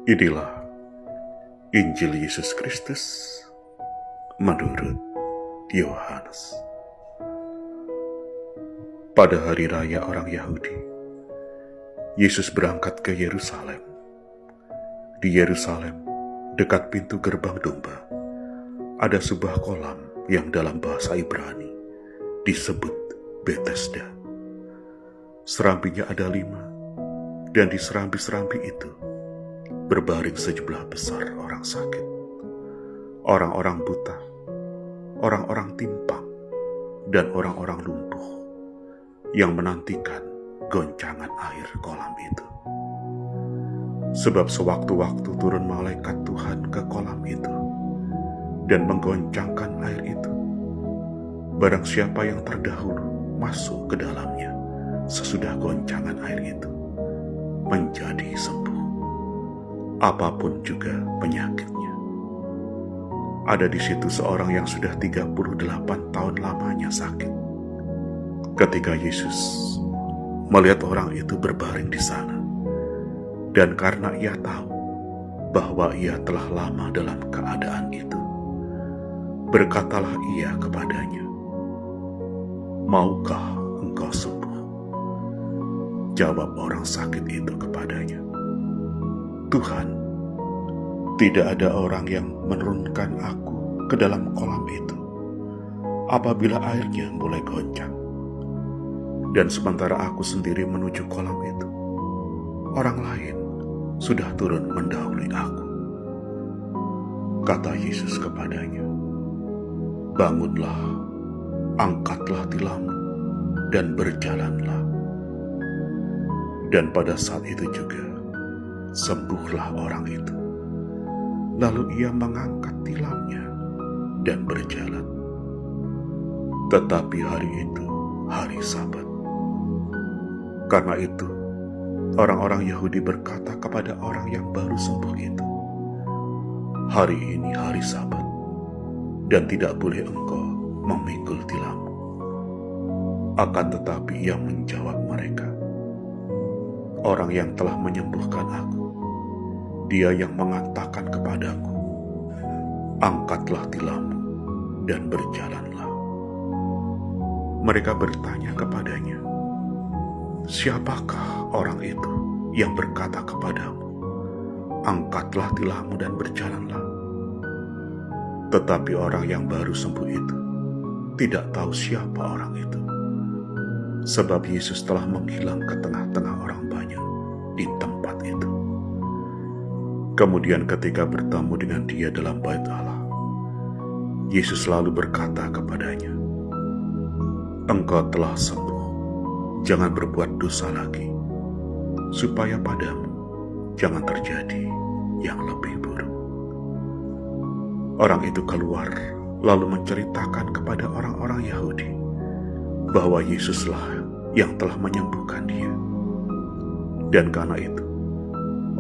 Inilah Injil Yesus Kristus menurut Yohanes. Pada hari raya orang Yahudi, Yesus berangkat ke Yerusalem. Di Yerusalem, dekat pintu gerbang domba, ada sebuah kolam yang dalam bahasa Ibrani disebut Betesda. Serambinya ada 5, dan di serambi-serambi itu berbaring sejumlah besar orang sakit, orang-orang buta, orang-orang timpang, dan orang-orang lumpuh yang menantikan goncangan air kolam itu. Sebab sewaktu-waktu turun malaikat Tuhan ke kolam itu dan menggoncangkan air itu, barang siapa yang terdahulu masuk ke dalamnya sesudah goncangan air itu menjadi sembuh, apapun juga penyakitnya. Ada di situ seorang yang sudah 38 tahun lamanya sakit. Ketika Yesus melihat orang itu berbaring di sana, dan karena ia tahu bahwa ia telah lama dalam keadaan itu, berkatalah ia kepadanya, "Maukah engkau sembuh?" Jawab orang sakit itu kepadanya, "Tuhan, tidak ada orang yang menurunkan aku ke dalam kolam itu apabila airnya mulai goncang. Dan sementara aku sendiri menuju kolam itu, orang lain sudah turun mendahului aku." Kata Yesus kepadanya, "Bangunlah, angkatlah tilammu, dan berjalanlah." Dan pada saat itu juga sembuhlah orang itu. Lalu ia mengangkat tilamnya dan berjalan. Tetapi hari itu hari Sabat. Karena itu orang-orang Yahudi berkata kepada orang yang baru sembuh itu, "Hari ini hari Sabat, dan tidak boleh engkau memikul tilammu." Akan tetapi ia menjawab mereka, "Orang yang telah menyembuhkan aku, Dia yang mengatakan kepadaku, 'Angkatlah tilammu dan berjalanlah.'" Mereka bertanya kepadanya, "Siapakah orang itu yang berkata kepadamu, 'Angkatlah tilammu dan berjalanlah'?" Tetapi orang yang baru sembuh itu tidak tahu siapa orang itu, sebab Yesus telah menghilang ke tengah-tengah orang banyak di tempat itu. Kemudian ketika bertemu dengan dia dalam bait Allah, Yesus lalu berkata kepadanya, "Engkau telah sembuh, jangan berbuat dosa lagi, supaya padamu jangan terjadi yang lebih buruk." Orang itu keluar lalu menceritakan kepada orang-orang Yahudi bahwa Yesuslah yang telah menyembuhkan dia. Dan karena itu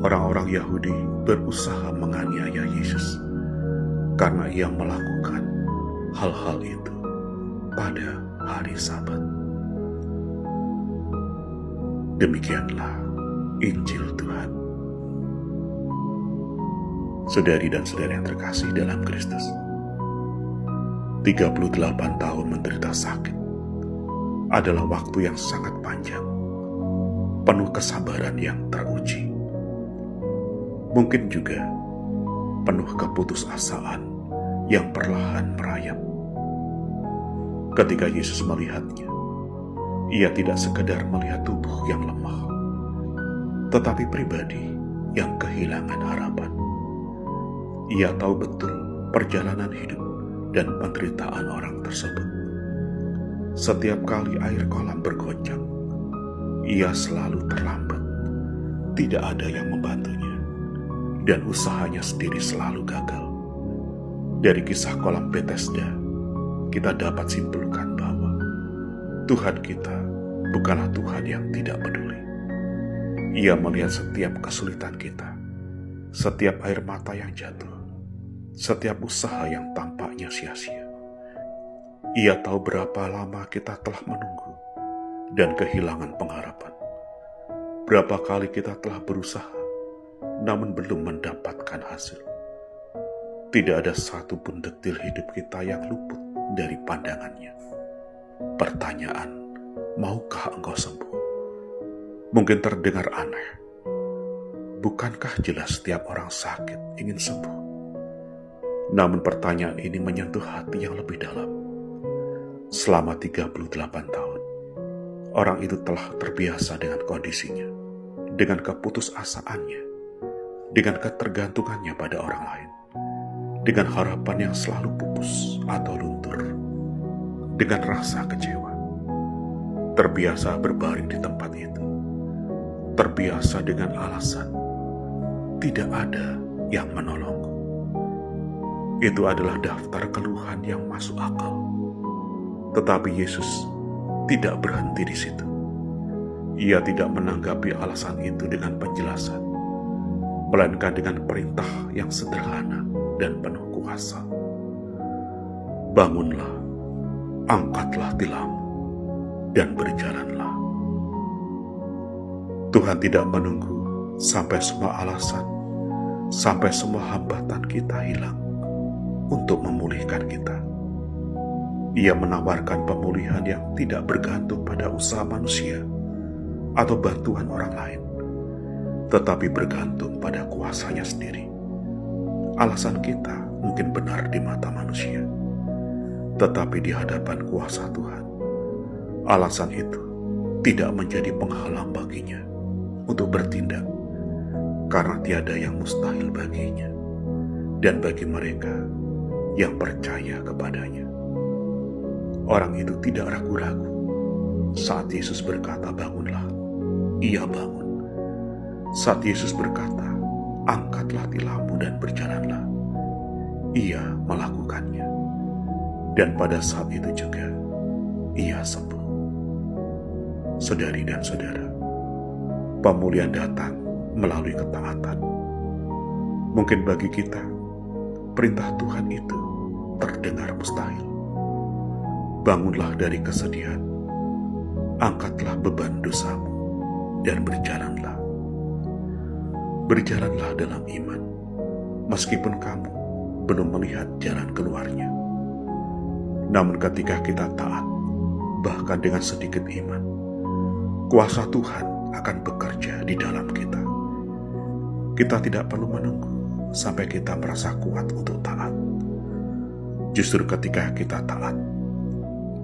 orang-orang Yahudi berusaha menganiaya Yesus karena ia melakukan hal-hal itu pada hari Sabat. Demikianlah Injil Tuhan. Saudari dan saudara yang terkasih dalam Kristus, 38 tahun menderita sakit adalah waktu yang sangat panjang, penuh kesabaran yang teruji. Mungkin juga penuh keputusasaan yang perlahan merayap. Ketika Yesus melihatnya, ia tidak sekedar melihat tubuh yang lemah, tetapi pribadi yang kehilangan harapan. Ia tahu betul perjalanan hidup dan penderitaan orang tersebut. Setiap kali air kolam bergoncang, ia selalu terlambat. Tidak ada yang membantunya, dan usahanya sendiri selalu gagal. Dari kisah kolam Betesda, kita dapat simpulkan bahwa Tuhan kita bukanlah Tuhan yang tidak peduli. Ia melihat setiap kesulitan kita, setiap air mata yang jatuh, setiap usaha yang tampaknya sia-sia. Ia tahu berapa lama kita telah menunggu dan kehilangan pengharapan. Berapa kali kita telah berusaha namun belum mendapatkan hasil. Tidak ada satu pun detil hidup kita yang luput dari pandangannya. Pertanyaan, maukah engkau sembuh? Mungkin terdengar aneh. Bukankah jelas setiap orang sakit ingin sembuh? Namun pertanyaan ini menyentuh hati yang lebih dalam. Selama 38 tahun, orang itu telah terbiasa dengan kondisinya, dengan keputusasaannya, dengan ketergantungannya pada orang lain, dengan harapan yang selalu pupus atau luntur, dengan rasa kecewa. Terbiasa berbaring di tempat itu, terbiasa dengan alasan, tidak ada yang menolongku. Itu adalah daftar keluhan yang masuk akal. Tetapi Yesus tidak berhenti di situ. Ia tidak menanggapi alasan itu dengan penjelasan, melainkan dengan perintah yang sederhana dan penuh kuasa. Bangunlah, angkatlah tilammu, dan berjalanlah. Tuhan tidak menunggu sampai semua alasan, sampai semua hambatan kita hilang untuk memulihkan kita. Ia menawarkan pemulihan yang tidak bergantung pada usaha manusia atau bantuan orang lain, tetapi bergantung pada kuasanya sendiri. Alasan kita mungkin benar di mata manusia, tetapi di hadapan kuasa Tuhan, alasan itu tidak menjadi penghalang baginya untuk bertindak, karena tiada yang mustahil baginya dan bagi mereka yang percaya kepadanya. Orang itu tidak ragu-ragu. Saat Yesus berkata, bangunlah, ia bangun. Saat Yesus berkata, angkatlah tilammu dan berjalanlah, ia melakukannya. Dan pada saat itu juga, ia sembuh. Saudari dan saudara, pemulihan datang melalui ketaatan. Mungkin bagi kita, perintah Tuhan itu terdengar mustahil. Bangunlah dari kesedihan, angkatlah beban dosamu, dan berjalanlah. Berjalanlah dalam iman, meskipun kamu belum melihat jalan keluarnya. Namun ketika kita taat, bahkan dengan sedikit iman, kuasa Tuhan akan bekerja di dalam kita. Kita tidak perlu menunggu sampai kita merasa kuat untuk taat. Justru ketika kita taat,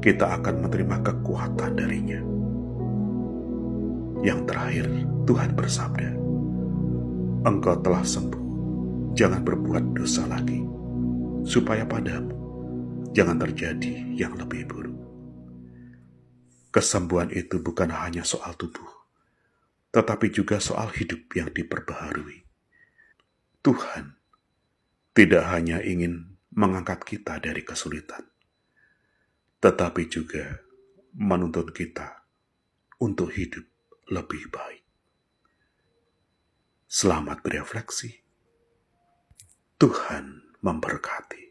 kita akan menerima kekuatan darinya. Yang terakhir, Tuhan bersabda, engkau telah sembuh, jangan berbuat dosa lagi, supaya padamu jangan terjadi yang lebih buruk. Kesembuhan itu bukan hanya soal tubuh, tetapi juga soal hidup yang diperbaharui. Tuhan tidak hanya ingin mengangkat kita dari kesulitan, tetapi juga menuntun kita untuk hidup lebih baik. Selamat berefleksi. Tuhan memberkati.